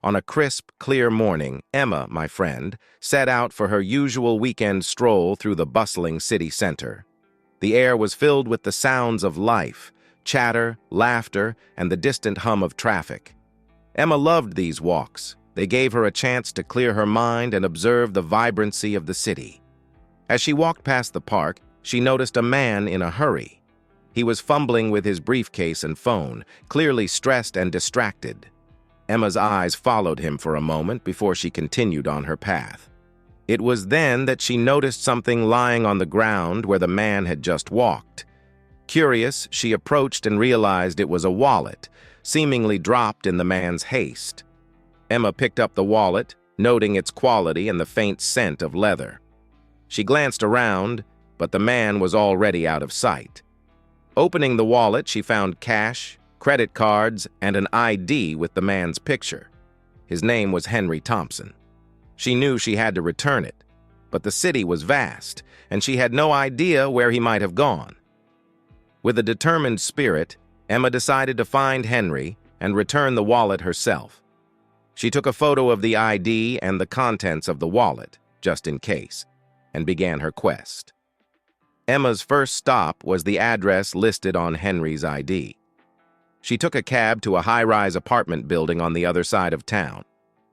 On a crisp, clear morning, Emma, my friend, set out for her usual weekend stroll through the bustling city center. The air was filled with the sounds of life, chatter, laughter, and the distant hum of traffic. Emma loved these walks. They gave her a chance to clear her mind and observe the vibrancy of the city. As she walked past the park, she noticed a man in a hurry. He was fumbling with his briefcase and phone, clearly stressed and distracted. Emma's eyes followed him for a moment before she continued on her path. It was then that she noticed something lying on the ground where the man had just walked. Curious, she approached and realized it was a wallet, seemingly dropped in the man's haste. Emma picked up the wallet, noting its quality and the faint scent of leather. She glanced around, but the man was already out of sight. Opening the wallet, she found cash, credit cards, and an ID with the man's picture. His name was Henry Thompson. She knew she had to return it, but the city was vast, and she had no idea where he might have gone. With a determined spirit, Emma decided to find Henry and return the wallet herself. She took a photo of the ID and the contents of the wallet, just in case, and began her quest. Emma's first stop was the address listed on Henry's ID. She took a cab to a high-rise apartment building on the other side of town.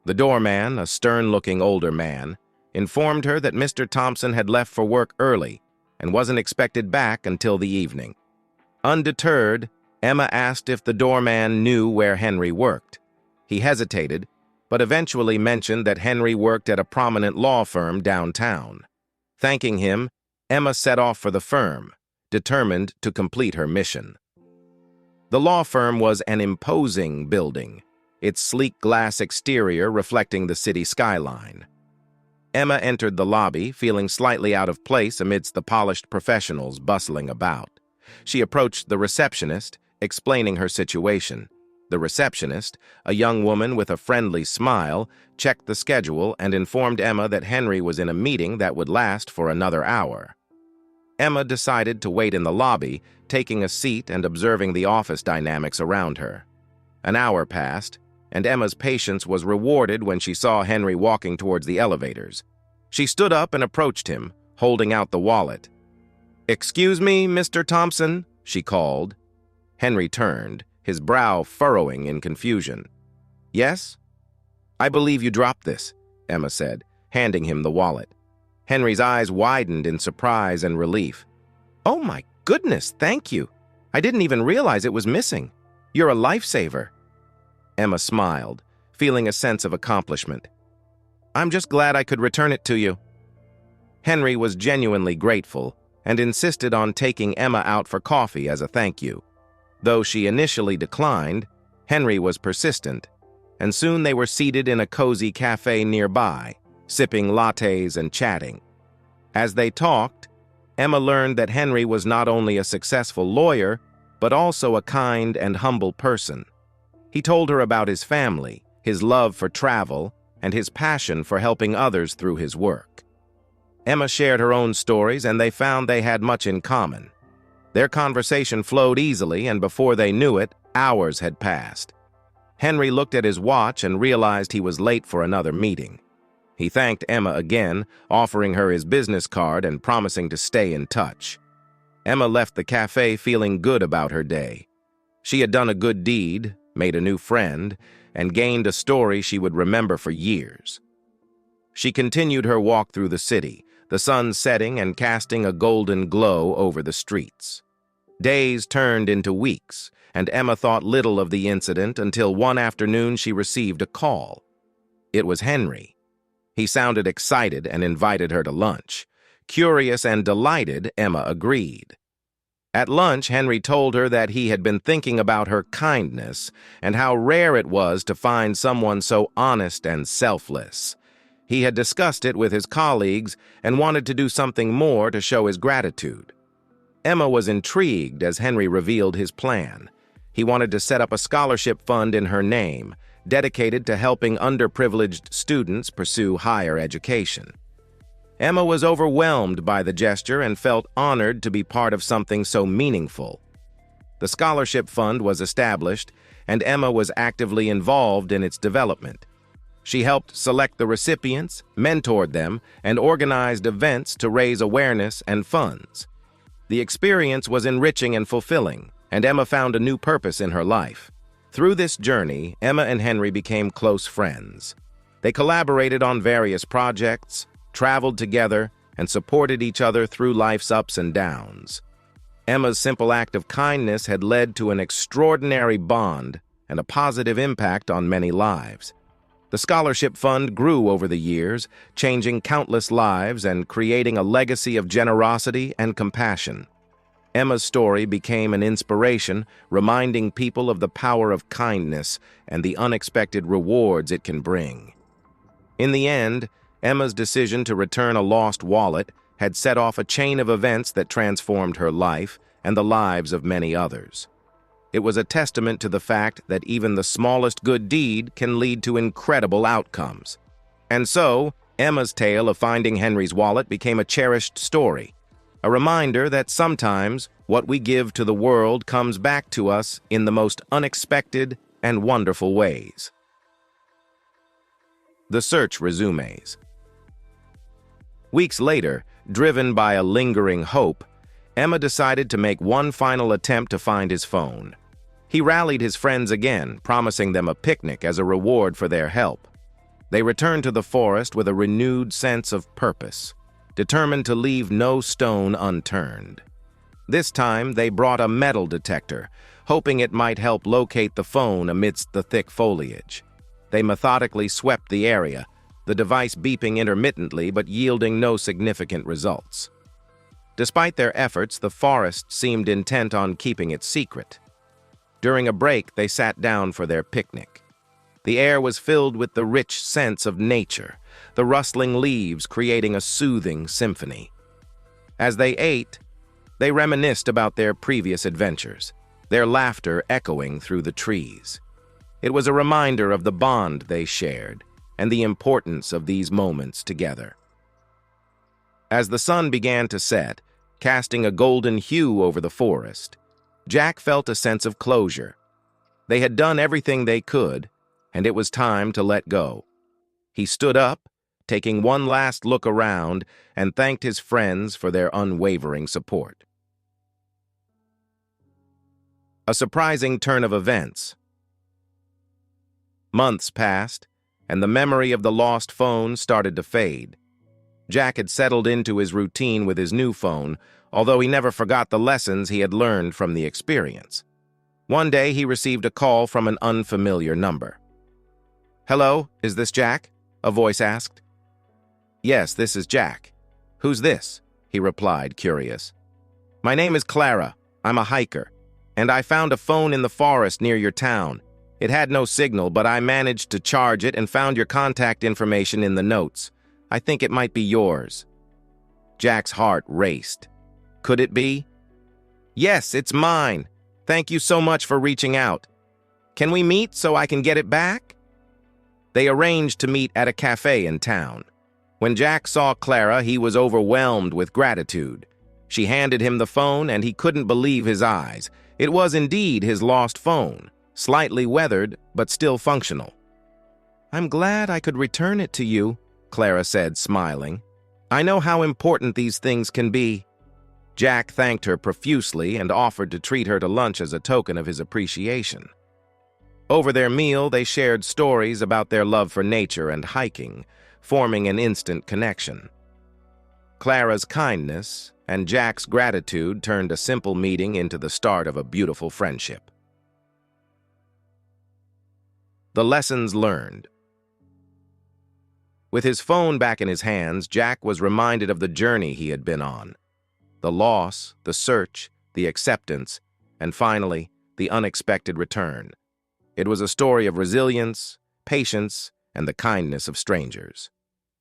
The doorman, a stern-looking older man, informed her that Mr. Thompson had left for work early and wasn't expected back until the evening. Undeterred, Emma asked if the doorman knew where Henry worked. He hesitated, but eventually mentioned that Henry worked at a prominent law firm downtown. Thanking him, Emma set off for the firm, determined to complete her mission. The law firm was an imposing building, its sleek glass exterior reflecting the city skyline. Emma entered the lobby, feeling slightly out of place amidst the polished professionals bustling about. She approached the receptionist, explaining her situation. The receptionist, a young woman with a friendly smile, checked the schedule and informed Emma that Henry was in a meeting that would last for another hour. Emma decided to wait in the lobby, taking a seat and observing the office dynamics around her. An hour passed, and Emma's patience was rewarded when she saw Henry walking towards the elevators. She stood up and approached him, holding out the wallet. "Excuse me, Mr. Thompson," she called. Henry turned, his brow furrowing in confusion. "Yes? I believe you dropped this," Emma said, handing him the wallet. Henry's eyes widened in surprise and relief. "Oh my goodness, thank you. I didn't even realize it was missing. You're a lifesaver." Emma smiled, feeling a sense of accomplishment. "I'm just glad I could return it to you." Henry was genuinely grateful and insisted on taking Emma out for coffee as a thank you. Though she initially declined, Henry was persistent, and soon they were seated in a cozy cafe nearby, sipping lattes and chatting. As they talked, Emma learned that Henry was not only a successful lawyer, but also a kind and humble person. He told her about his family, his love for travel, and his passion for helping others through his work. Emma shared her own stories, and they found they had much in common. Their conversation flowed easily, and before they knew it, hours had passed. Henry looked at his watch and realized he was late for another meeting. He thanked Emma again, offering her his business card and promising to stay in touch. Emma left the cafe feeling good about her day. She had done a good deed, made a new friend, and gained a story she would remember for years. She continued her walk through the city, the sun setting and casting a golden glow over the streets. Days turned into weeks, and Emma thought little of the incident until one afternoon she received a call. It was Henry. He sounded excited and invited her to lunch. Curious and delighted, Emma agreed. At lunch, Henry told her that he had been thinking about her kindness and how rare it was to find someone so honest and selfless. He had discussed it with his colleagues and wanted to do something more to show his gratitude. Emma was intrigued as Henry revealed his plan. He wanted to set up a scholarship fund in her name, dedicated to helping underprivileged students pursue higher education. Emma was overwhelmed by the gesture and felt honored to be part of something so meaningful. The scholarship fund was established, and Emma was actively involved in its development. She helped select the recipients, mentored them, and organized events to raise awareness and funds. The experience was enriching and fulfilling, and Emma found a new purpose in her life. Through this journey, Emma and Henry became close friends. They collaborated on various projects, traveled together, and supported each other through life's ups and downs. Emma's simple act of kindness had led to an extraordinary bond and a positive impact on many lives. The scholarship fund grew over the years, changing countless lives and creating a legacy of generosity and compassion. Emma's story became an inspiration, reminding people of the power of kindness and the unexpected rewards it can bring. In the end, Emma's decision to return a lost wallet had set off a chain of events that transformed her life and the lives of many others. It was a testament to the fact that even the smallest good deed can lead to incredible outcomes. And so, Emma's tale of finding Henry's wallet became a cherished story, a reminder that sometimes what we give to the world comes back to us in the most unexpected and wonderful ways. The search resumes. Weeks later, driven by a lingering hope, Emma decided to make one final attempt to find his phone. He rallied his friends again, promising them a picnic as a reward for their help. They returned to the forest with a renewed sense of purpose, determined to leave no stone unturned. This time, they brought a metal detector, hoping it might help locate the phone amidst the thick foliage. They methodically swept the area, the device beeping intermittently but yielding no significant results. Despite their efforts, the forest seemed intent on keeping it secret. During a break, they sat down for their picnic. The air was filled with the rich sense of nature, the rustling leaves creating a soothing symphony. As they ate, they reminisced about their previous adventures, their laughter echoing through the trees. It was a reminder of the bond they shared and the importance of these moments together. As the sun began to set, casting a golden hue over the forest, Jack felt a sense of closure. They had done everything they could, and it was time to let go. He stood up, taking one last look around, and thanked his friends for their unwavering support. A surprising turn of events. Months passed, and the memory of the lost phone started to fade. Jack had settled into his routine with his new phone, although he never forgot the lessons he had learned from the experience. One day, he received a call from an unfamiliar number. "Hello, is this Jack?" a voice asked. "Yes, this is Jack. Who's this?" he replied, curious. "My name is Clara. I'm a hiker, and I found a phone in the forest near your town. It had no signal, but I managed to charge it and found your contact information in the notes. I think it might be yours." Jack's heart raced. Could it be? "Yes, it's mine. Thank you so much for reaching out. Can we meet so I can get it back?" They arranged to meet at a cafe in town. When Jack saw Clara, he was overwhelmed with gratitude. She handed him the phone, and he couldn't believe his eyes. It was indeed his lost phone, slightly weathered, but still functional. "I'm glad I could return it to you," Clara said, smiling. "I know how important these things can be." Jack thanked her profusely and offered to treat her to lunch as a token of his appreciation. Over their meal, they shared stories about their love for nature and hiking, forming an instant connection. Clara's kindness and Jack's gratitude turned a simple meeting into the start of a beautiful friendship. The lessons learned. With his phone back in his hands, Jack was reminded of the journey he had been on. The loss, the search, the acceptance, and finally, the unexpected return. It was a story of resilience, patience, and the kindness of strangers.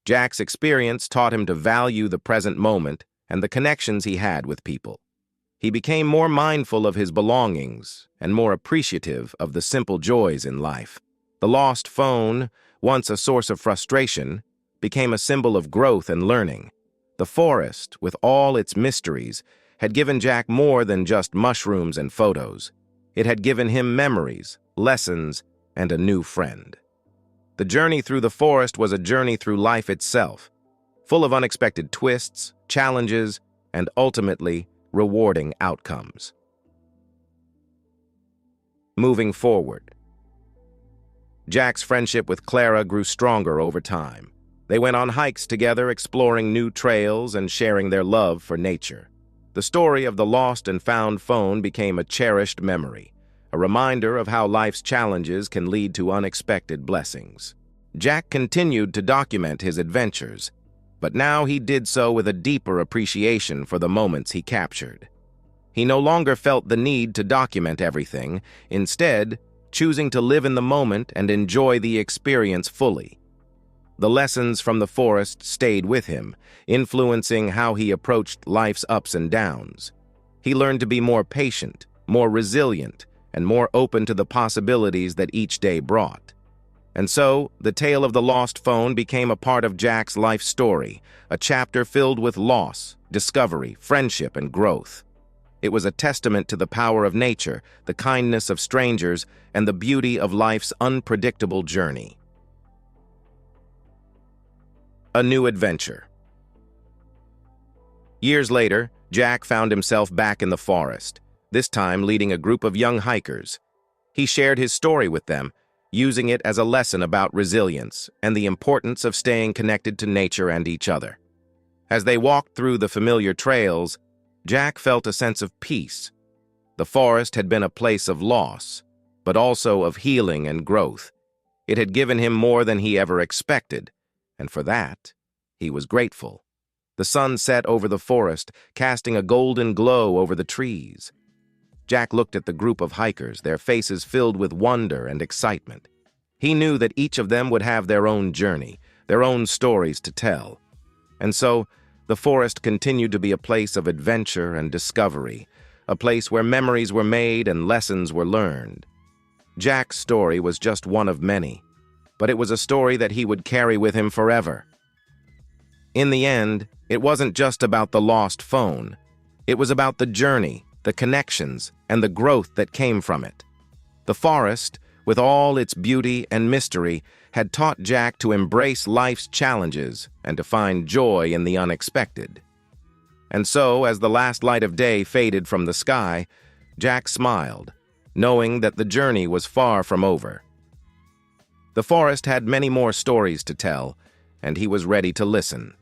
Jack's experience taught him to value the present moment and the connections he had with people. He became more mindful of his belongings and more appreciative of the simple joys in life. The lost phone, once a source of frustration, became a symbol of growth and learning. The forest, with all its mysteries, had given Jack more than just mushrooms and photos. It had given him memories, lessons, and a new friend. The journey through the forest was a journey through life itself, full of unexpected twists, challenges, and ultimately rewarding outcomes. Moving forward. Jack's friendship with Clara grew stronger over time. They went on hikes together, exploring new trails and sharing their love for nature. The story of the lost and found phone became a cherished memory, a reminder of how life's challenges can lead to unexpected blessings. Jack continued to document his adventures, but now he did so with a deeper appreciation for the moments he captured. He no longer felt the need to document everything, instead, choosing to live in the moment and enjoy the experience fully. The lessons from the forest stayed with him, influencing how he approached life's ups and downs. He learned to be more patient, more resilient, and more open to the possibilities that each day brought. And so, the tale of the lost phone became a part of Jack's life story, a chapter filled with loss, discovery, friendship, and growth. It was a testament to the power of nature, the kindness of strangers, and the beauty of life's unpredictable journey. A new adventure. Years later, Jack found himself back in the forest, this time leading a group of young hikers. He shared his story with them, using it as a lesson about resilience and the importance of staying connected to nature and each other. As they walked through the familiar trails, Jack felt a sense of peace. The forest had been a place of loss, but also of healing and growth. It had given him more than he ever expected, and for that, he was grateful. The sun set over the forest, casting a golden glow over the trees. Jack looked at the group of hikers, their faces filled with wonder and excitement. He knew that each of them would have their own journey, their own stories to tell. And so, the forest continued to be a place of adventure and discovery, a place where memories were made and lessons were learned. Jack's story was just one of many, but it was a story that he would carry with him forever. In the end, it wasn't just about the lost phone. It was about the journey, the connections, and the growth that came from it. The forest, with all its beauty and mystery, had taught Jack to embrace life's challenges and to find joy in the unexpected. And so, as the last light of day faded from the sky, Jack smiled, knowing that the journey was far from over. The forest had many more stories to tell, and he was ready to listen.